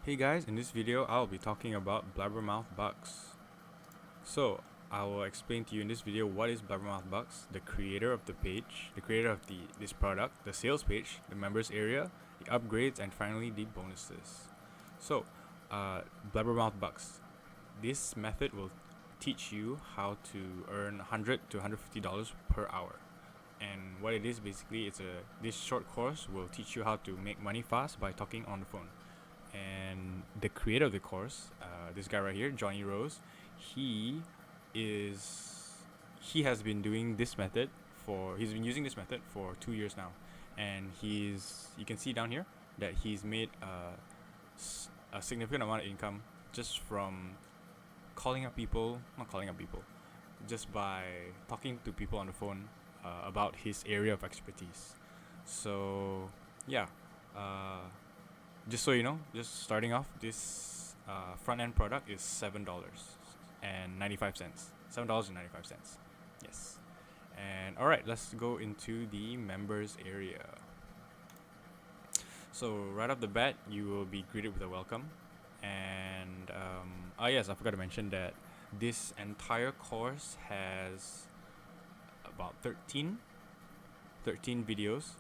Hey guys, in this video I'll be talking about Blabbermouth Bucks. So, I will explain to you in this video what is Blabbermouth Bucks, the creator of the page, the creator of this product, the sales page, the members area, the upgrades, and finally the bonuses. So, Blabbermouth Bucks. This method will teach you how to earn $100 to $150 per hour. And what it is basically, this short course will teach you how to make money fast by talking on the phone. And the creator of the course, this guy right here, Jonny Rose, he is he has been doing this method he's been using this method for 2 years now, and you can see down here that he's made a significant amount of income just from not calling up people, just by talking to people on the phone about his area of expertise. So yeah. Just so you know, just starting off, this front end product is $7.95. $7.95. Yes. And alright, let's go into the members area. So right off the bat, you will be greeted with a welcome. And yes, I forgot to mention that this entire course has about 13 videos.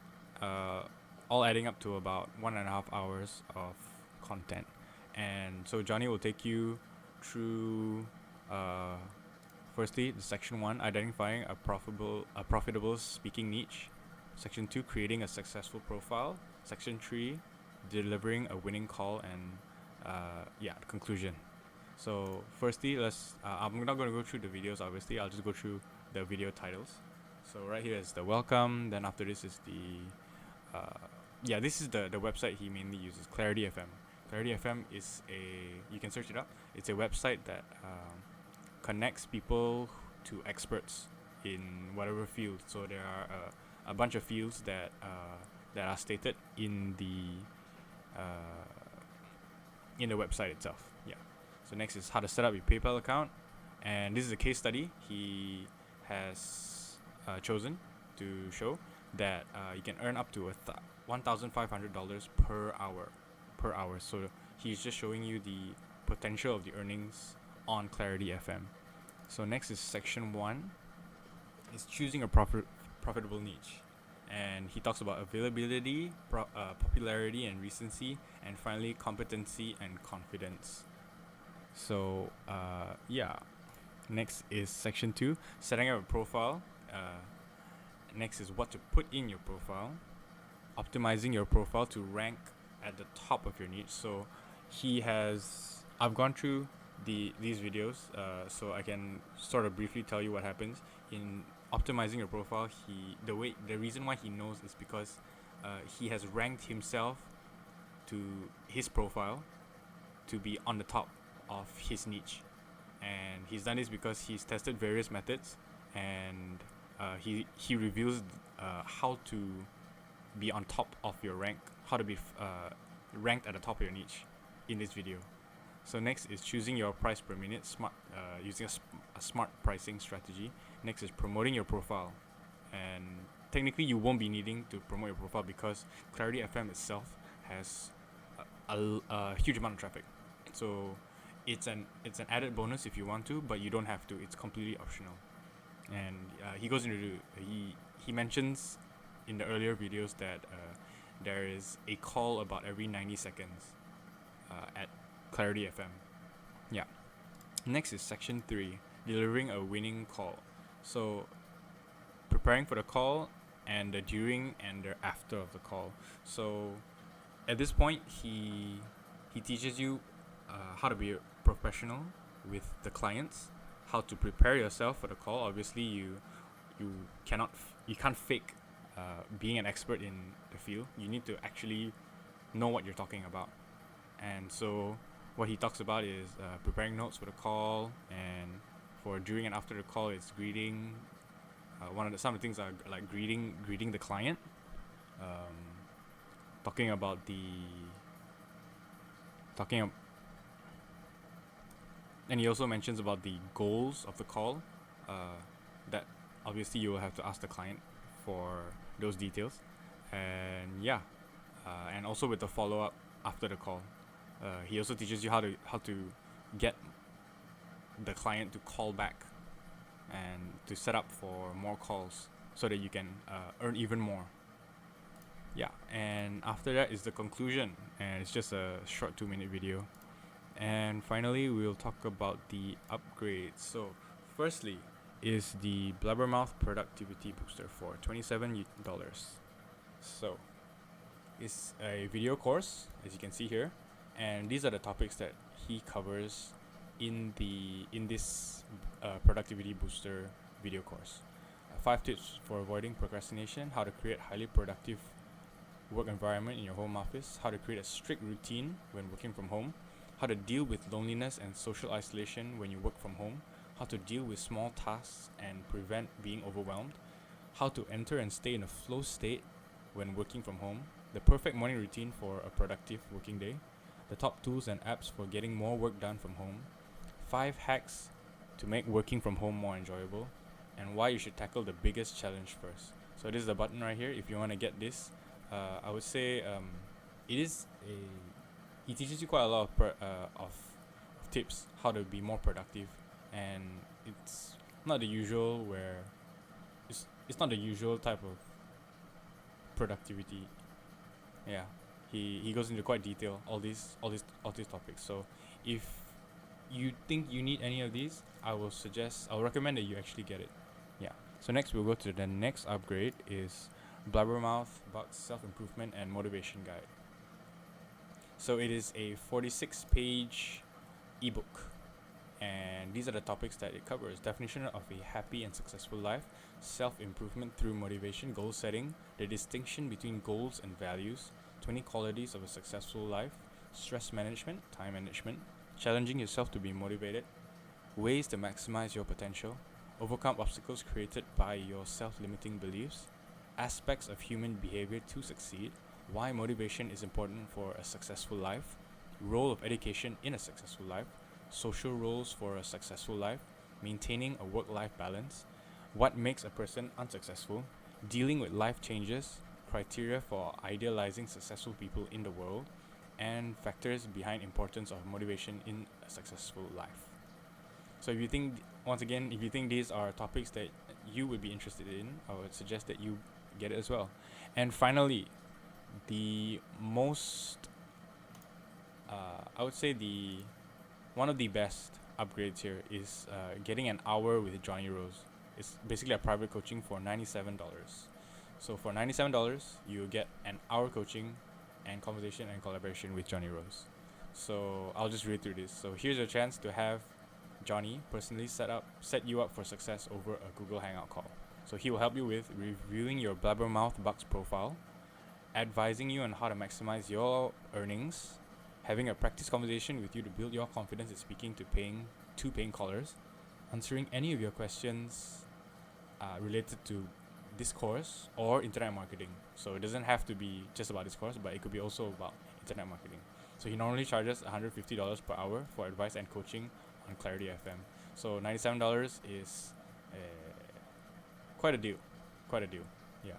All adding up to about 1.5 hours of content. And so Jonny will take you through firstly the section 1, identifying a profitable speaking niche. Section 2, creating a successful profile. Section 3, delivering a winning call. And the conclusion. So firstly, I'm not going to go through the videos, obviously. I'll just go through the video titles. So right here is the welcome. Then after this is this is the website he mainly uses, Clarity FM. Clarity FM is you can search it up. It's a website that connects people to experts in whatever field. So there are a bunch of fields that are stated in the website itself. Yeah. So next is how to set up your PayPal account, and this is a case study he has chosen to show that you can earn up to $1,500 per hour. So he's just showing you the potential of the earnings on Clarity FM. So next is section 1. Is choosing a profitable niche, and he talks about availability, popularity and recency, and finally competency and confidence. So next is section 2, setting up a profile. Next is what to put in your profile, optimizing your profile to rank at the top of your niche. So I've gone through these videos, so I can sort of briefly tell you what happens in optimizing your profile. The reason why he knows is because he has ranked himself to his profile to be on the top of his niche, and he's done this because he's tested various methods, and he reveals how to be on top of your rank, how to be ranked at the top of your niche in this video. So next is choosing your price per minute, using a smart pricing strategy. Next is promoting your profile, and technically you won't be needing to promote your profile because Clarity FM itself has a huge amount of traffic. So it's an added bonus if you want to, but you don't have to. It's completely optional. And he goes into he mentions in the earlier videos that there is a call about every 90 seconds at Clarity FM. Yeah. Next is section 3, delivering a winning call. So preparing for the call and the during and the after of the call. So at this point, he teaches you how to be a professional with the clients, how to prepare yourself for the call. Obviously, you can't fake being an expert in the field. You need to actually know what you're talking about. And so what he talks about is preparing notes for the call, and for during and after the call, it's greeting. Some of the things are like greeting the client, talking about and he also mentions about the goals of the call, that obviously you will have to ask the client for those details. And and also with the follow-up after the call. He also teaches you how to get the client to call back and to set up for more calls so that you can earn even more. Yeah, and after that is the conclusion, and it's just a short 2-minute video. And finally, we'll talk about the upgrades. So, firstly, is the Blabbermouth Productivity Booster for $27. So, it's a video course, as you can see here, and these are the topics that he covers in this productivity booster video course. 5 tips for avoiding procrastination, how to create highly productive work environment in your home office, how to create a strict routine when working from home, how to deal with loneliness and social isolation when you work from home, how to deal with small tasks and prevent being overwhelmed, how to enter and stay in a flow state when working from home, the perfect morning routine for a productive working day, the top tools and apps for getting more work done from home, 5 hacks to make working from home more enjoyable, and why you should tackle the biggest challenge first. So this is the button right here if you want to get this. I would say it is a he teaches you quite a lot of tips how to be more productive, and it's not the usual where it's not the usual type of productivity. Yeah, he goes into quite detail all these topics. So if you think you need any of these, I'll recommend that you actually get it. Yeah. So next we'll go to the next upgrade is Blabbermouth Bucks Self-Improvement and Motivation Guide. So it is a 46-page ebook, and these are the topics that it covers: definition of a happy and successful life, self-improvement through motivation, goal setting, the distinction between goals and values, 20 qualities of a successful life, stress management, time management, challenging yourself to be motivated, ways to maximize your potential, overcome obstacles created by your self-limiting beliefs, aspects of human behavior to succeed, why motivation is important for a successful life, role of education in a successful life, social roles for a successful life, maintaining a work-life balance, what makes a person unsuccessful, dealing with life changes, criteria for idealizing successful people in the world, and factors behind importance of motivation in a successful life. So if you think these are topics that you would be interested in, I would suggest that you get it as well. And finally, the most I would say one of the best upgrades here is getting an hour with Jonny Rose. It's basically a private coaching for $97. So for $97, you get an hour coaching and conversation and collaboration with Jonny Rose. So I'll just read through this. So here's your chance to have Jonny personally set you up for success over a Google Hangout call. So he will help you with reviewing your Blabbermouth Bucks profile, advising you on how to maximize your earnings, having a practice conversation with you to build your confidence in speaking to paying callers, answering any of your questions related to this course or internet marketing. So it doesn't have to be just about this course, but it could be also about internet marketing. So he normally charges $150 per hour for advice and coaching on Clarity FM. So $97 is quite a deal. Yeah.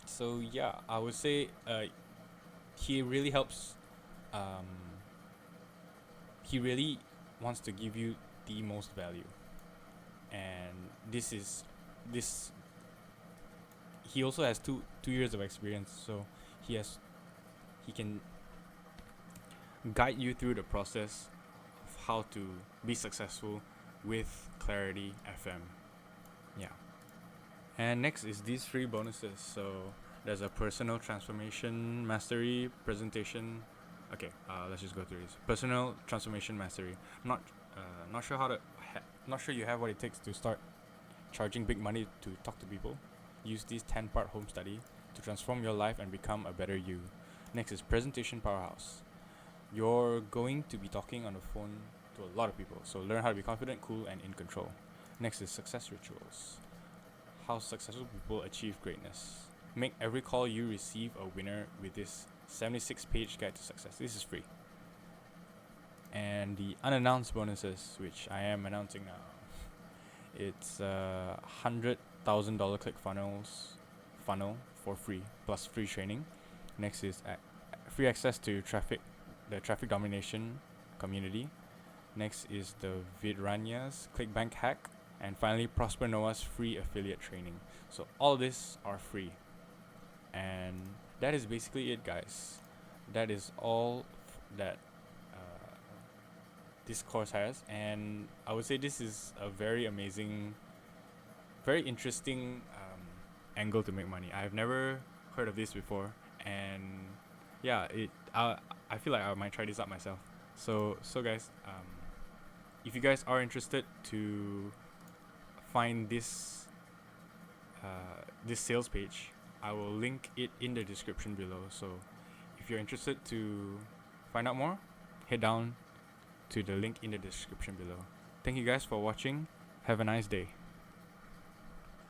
So yeah, I would say he really helps. He really wants to give you the most value, and this. He also has two years of experience, so he can guide you through the process of how to be successful with Clarity FM. Yeah. And next is these 3 bonuses. So there's a personal transformation mastery presentation. Okay, let's just go through this. Personal transformation mastery. Not sure you have what it takes to start charging big money to talk to people. Use this 10-part home study to transform your life and become a better you. Next is presentation powerhouse. You're going to be talking on the phone to a lot of people, so learn how to be confident, cool, and in control. Next is success rituals. How successful people achieve greatness. Make every call you receive a winner with this 76-page guide to success. This is free. And the unannounced bonuses, which I am announcing now. It's $100,000 funnel for free, plus free training. Next is free access to traffic the traffic domination community. Next is the Vidrania's ClickBank hack, and finally Prosper Noah's free affiliate training. So all this are free, and that is basically it, guys. That is all that this course has, and I would say this is a very amazing, very interesting angle to make money. I've never heard of this before, and yeah, I feel like I might try this out myself. So guys, if you guys are interested to find this this sales page, I will link it in the description below. So if you're interested to find out more, head down to the link in the description below. Thank you guys for watching. Have a nice day.